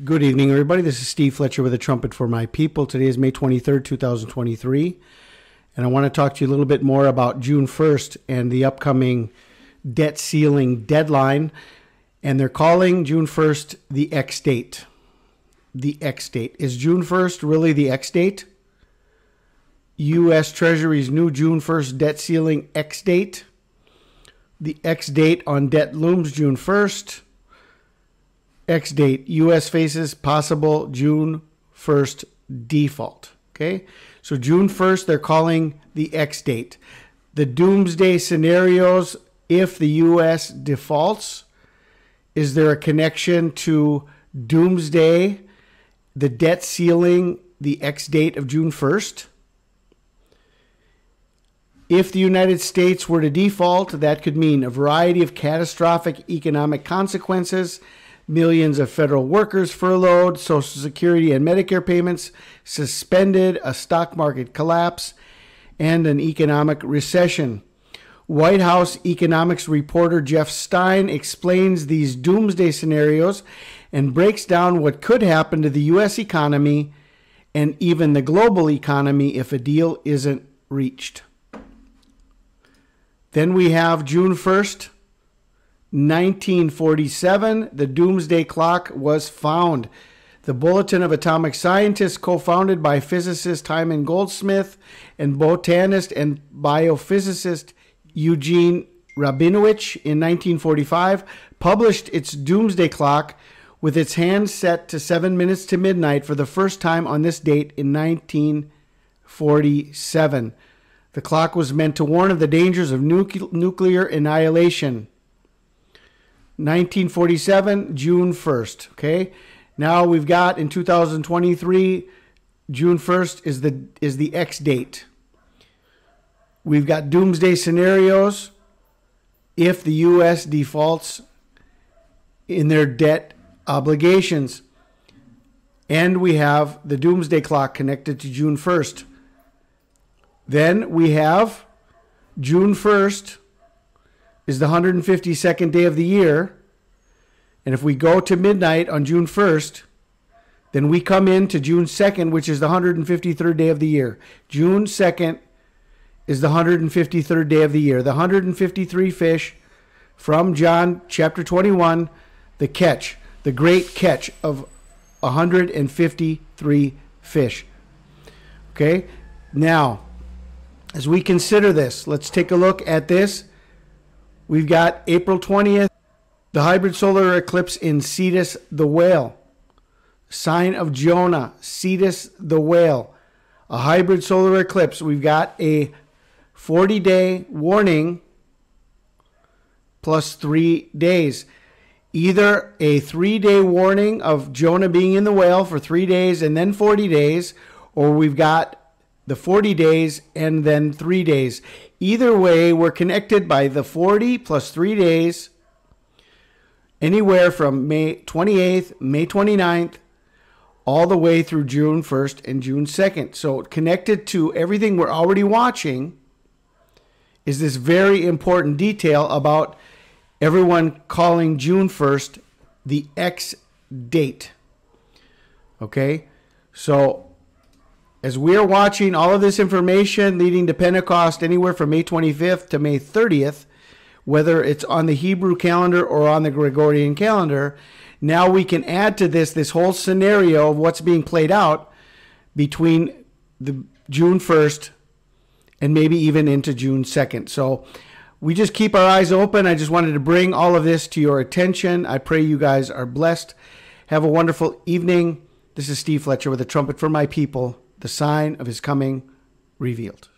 Good evening, everybody. This is Steve Fletcher with a trumpet for my people. Today is May 23rd, 2023, and I want to talk to you a little bit more about June 1st and the upcoming debt ceiling deadline. And they're calling June 1st the X date. The X date. Is June 1st really the X date? U.S. Treasury's new June 1st debt ceiling X date. The X date on debt looms June 1st. X date, U.S. faces possible June 1st default. Okay, so June 1st, they're calling the X date. The doomsday scenarios, if the U.S. defaults, is there a connection to doomsday, the debt ceiling, the X date of June 1st? If the United States were to default, that could mean a variety of catastrophic economic consequences. Millions of federal workers furloughed, Social Security and Medicare payments suspended, a stock market collapse, and an economic recession. White House economics reporter Jeff Stein explains these doomsday scenarios and breaks down what could happen to the U.S. economy and even the global economy if a deal isn't reached. Then we have June 1st. 1947, the Doomsday Clock was found. The Bulletin of Atomic Scientists, co-founded by physicist Hyman Goldsmith and botanist and biophysicist Eugene Rabinowitch in 1945, published its Doomsday Clock with its hands set to 7 minutes to midnight for the first time on this date in 1947. The clock was meant to warn of the dangers of nuclear annihilation. 1947, June 1st, okay? Now we've got in 2023, June 1st is the X date. We've got doomsday scenarios if the U.S. defaults in their debt obligations. And we have the Doomsday Clock connected to June 1st. Then we have June 1st is the 152nd day of the year. And if we go to midnight on June 1st, then we come into June 2nd, which is the 153rd day of the year. June 2nd is the 153rd day of the year. The 153 fish from John chapter 21, the catch, the great catch of 153 fish. Okay, now, as we consider this, let's take a look at this. We've got April 20th, the hybrid solar eclipse in Cetus the whale. Sign of Jonah, Cetus the whale. A hybrid solar eclipse. We've got a 40-day warning plus 3 days. Either a 3-day warning of Jonah being in the whale for 3 days and then 40 days, or we've got the 40 days and then 3 days. Either way, we're connected by the 40 plus 3 days, anywhere from May 28th, May 29th, all the way through June 1st and June 2nd. So connected to everything we're already watching is this very important detail about everyone calling June 1st the X date. Okay, so as we're watching all of this information leading to Pentecost anywhere from May 25th to May 30th, whether it's on the Hebrew calendar or on the Gregorian calendar, now we can add to this whole scenario of what's being played out between the June 1st and maybe even into June 2nd. So we just keep our eyes open. I just wanted to bring all of this to your attention. I pray you guys are blessed. Have a wonderful evening. This is Steve Fletcher with a trumpet for my people. The sign of his coming revealed.